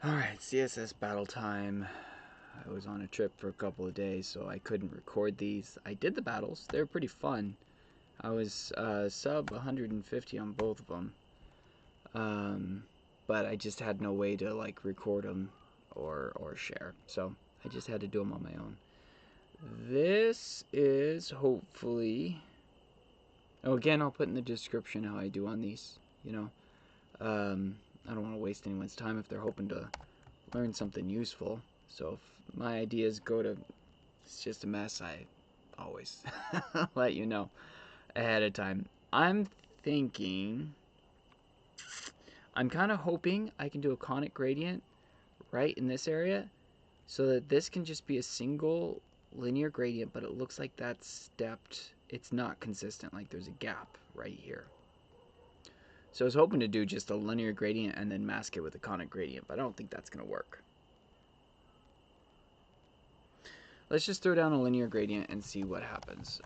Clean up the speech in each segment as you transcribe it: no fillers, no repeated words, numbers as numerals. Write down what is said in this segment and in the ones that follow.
Alright, CSS battle time. I was on a trip for a couple of days, so I couldn't record these. I did the battles. They were pretty fun. I was sub 150 on both of them. But I just had no way to like record them or share. So I just had to do them on my own. This is hopefully... Oh, again, I'll put in the description how I do on these, you know. I don't want to waste anyone's time if they're hoping to learn something useful. So if my ideas go to it's just a mess, I always let you know ahead of time. I'm kind of hoping I can do a conic gradient right in this area so that this can just be a single linear gradient, but it looks like that's stepped. It's not consistent, like there's a gap right here. So I was hoping to do just a linear gradient and then mask it with a conic gradient, but I don't think that's going to work. Let's just throw down a linear gradient and see what happens.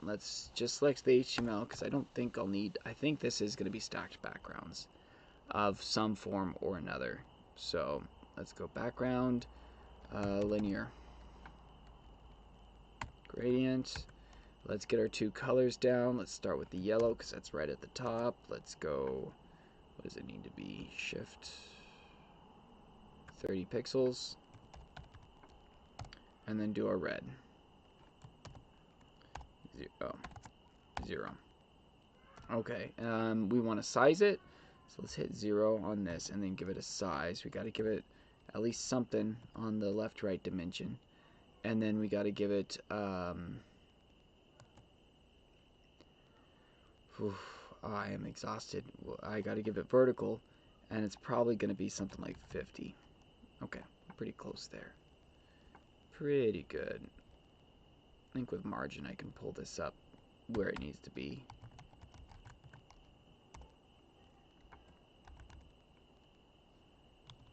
Let's just select the HTML because I don't think I'll need... I think this is going to be stacked backgrounds of some form or another. So let's go background, linear gradient. Let's get our two colors down. Let's start with the yellow because that's right at the top. Let's go, what does it need to be? Shift 30 pixels. And then do our red. 0. Okay, we want to size it. So let's hit 0 on this and then give it a size. We got to give it at least something on the left-right dimension. And then we got to give it... I am exhausted. I got to give it vertical, and it's probably going to be something like 50. Okay, pretty close there. Pretty good. I think with margin I can pull this up where it needs to be.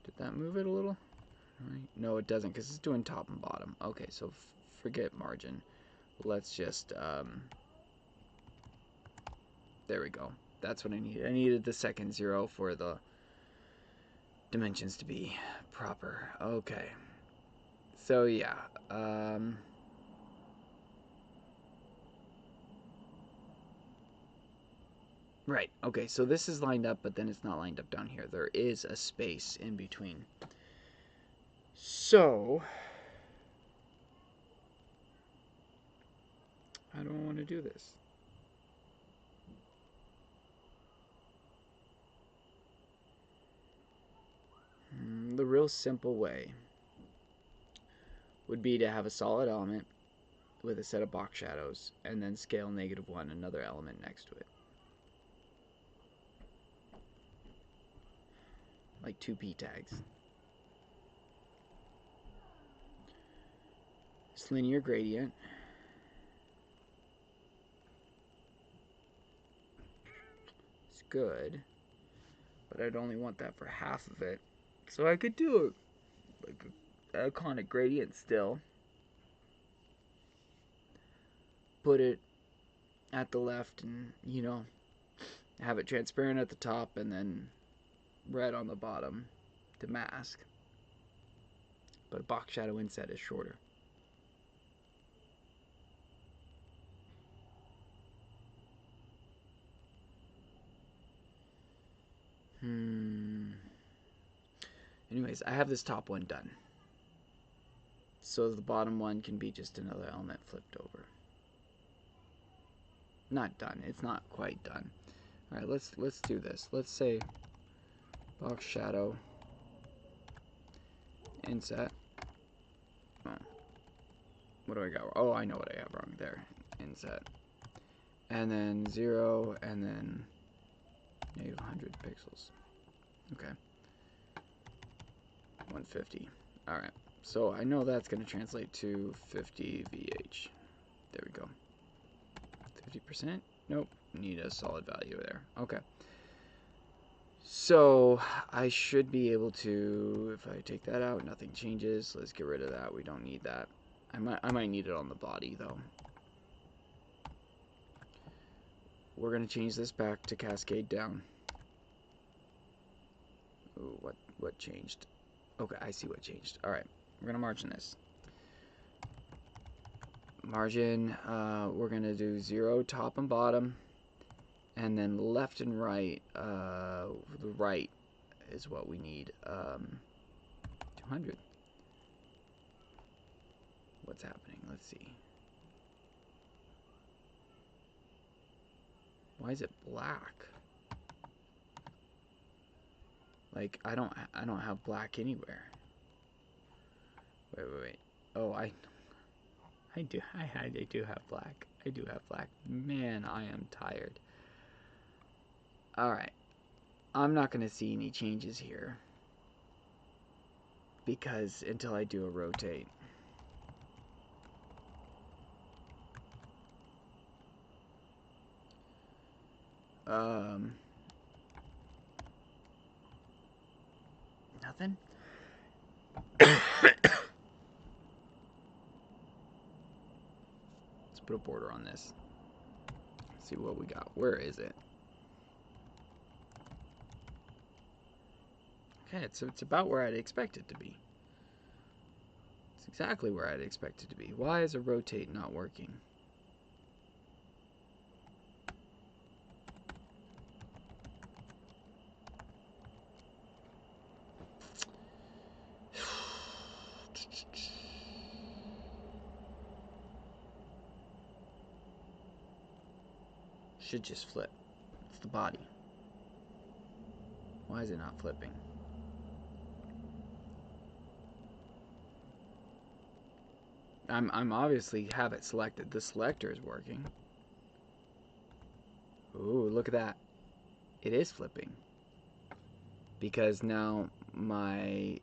Did that move it a little? Right. No, it doesn't because it's doing top and bottom. Okay, so forget margin. Let's just... there we go. That's what I needed. I needed the second 0 for the dimensions to be proper. Okay. So yeah. Right. Okay, so this is lined up, but then it's not lined up down here. There is a space in between. So I don't want to do this. The real simple way would be to have a solid element with a set of box shadows and then scale -1 another element next to it. Like 2 p tags. This linear gradient is good, but I'd only want that for half of it. So I could do a conic gradient still. Put it at the left and, you know, have it transparent at the top and then red on the bottom to mask. But box shadow inset is shorter. Anyways, I have this top one done. So the bottom one can be just another element flipped over. Not done. It's not quite done. All right, let's do this. Let's say box shadow inset. Oh, what do I got? Oh, I know what I have wrong there. Inset. And then 0 and then -100 pixels. Okay. 150. All right. So I know that's going to translate to 50 VH. There we go. 50%? Nope. Need a solid value there. Okay. So I should be able to, if I take that out, nothing changes. Let's get rid of that. We don't need that. I might need it on the body though. We're going to change this back to cascade down. Ooh, what changed? Okay, I see what changed. All right, we're gonna margin this. Margin, we're gonna do 0 top and bottom, and then left and right. The right is what we need. 200. What's happening? Let's see. Why is it black? Like I don't have black anywhere. Wait. Oh, I do have black. I do have black. Man, I am tired. All right. I'm not going to see any changes here because until I do a rotate. Nothing? Let's put a border on this. See what we got. Where is it? Okay, it's about where I'd expect it to be. It's exactly where I'd expect it to be. Why is a rotate not working? Should just flip. It's the body. Why is it not flipping? I'm obviously have it selected. The selector is working. Ooh, look at that. It is flipping. Because now my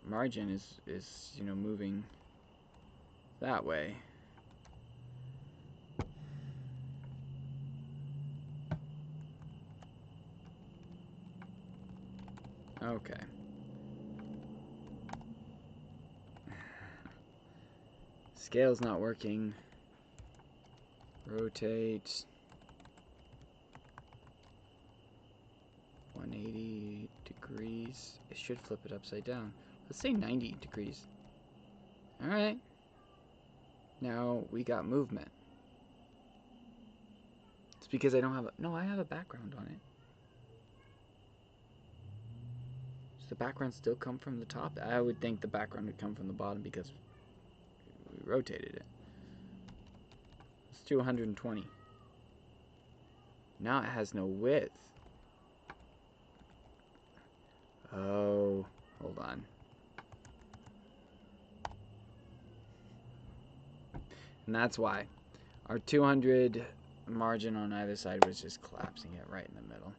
margin is moving that way. Okay. Scale's not working. Rotate 180 degrees. It should flip it upside down. Let's say 90 degrees. Alright. Now we got movement. It's because I don't have no, I have a background on it. Does the background still come from the top? I would think the background would come from the bottom because we rotated it. Let's do 120. Now it has no width. Oh, hold on. And that's why our 200 margin on either side was just collapsing it right in the middle.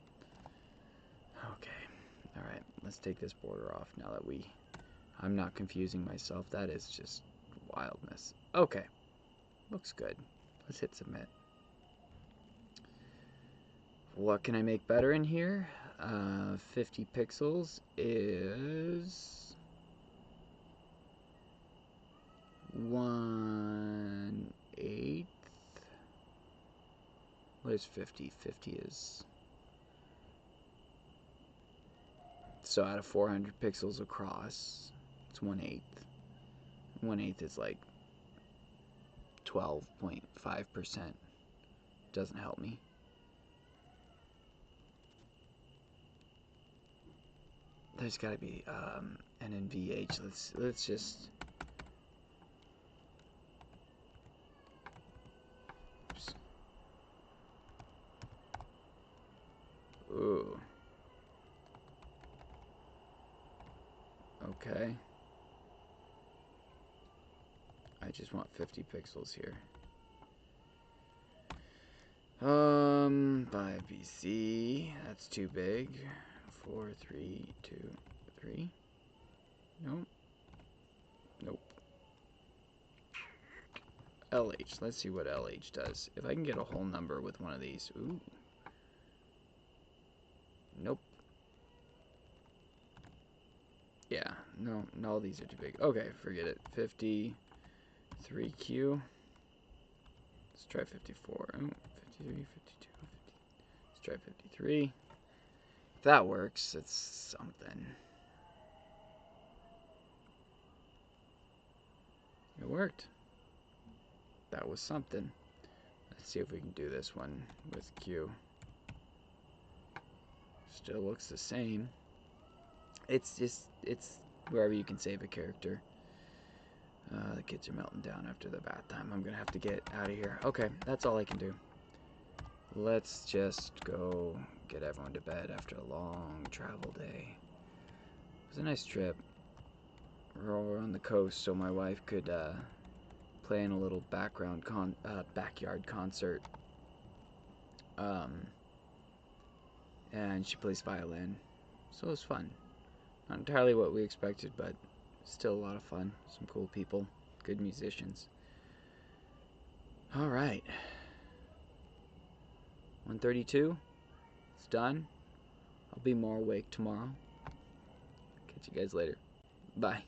Okay. All right. Let's take this border off now that I'm not confusing myself. That is just wildness. Okay. Looks good. Let's hit submit. What can I make better in here? 50 pixels is 1/8. What is 50? 50 is... So out of 400 pixels across, it's 1/8. 1/8 is like 12.5%. Doesn't help me. There's got to be an NVH. Let's just... Oops. Ooh. Okay. I just want 50 pixels here. 5 BC. That's too big. 4, 3, 2, 3. Nope. Nope. LH. Let's see what LH does. If I can get a whole number with one of these. Ooh. Nope. Yeah. No, all these are too big. Okay, forget it. 53Q. Let's try 54. Oh, 53, 52, try 53. If that works, it's something. It worked. That was something. Let's see if we can do this one with Q. Still looks the same. It's wherever you can save a character. The kids are melting down after the bath time. I'm gonna have to get out of here. Okay, that's all I can do. Let's just go get everyone to bed after a long travel day. It was a nice trip. We're over on the coast, so my wife could play in a little backyard concert. And she plays violin, so it was fun. Not entirely what we expected, but still a lot of fun. Some cool people, good musicians. All right, 1:32. It's done. I'll be more awake tomorrow. Catch you guys later. Bye.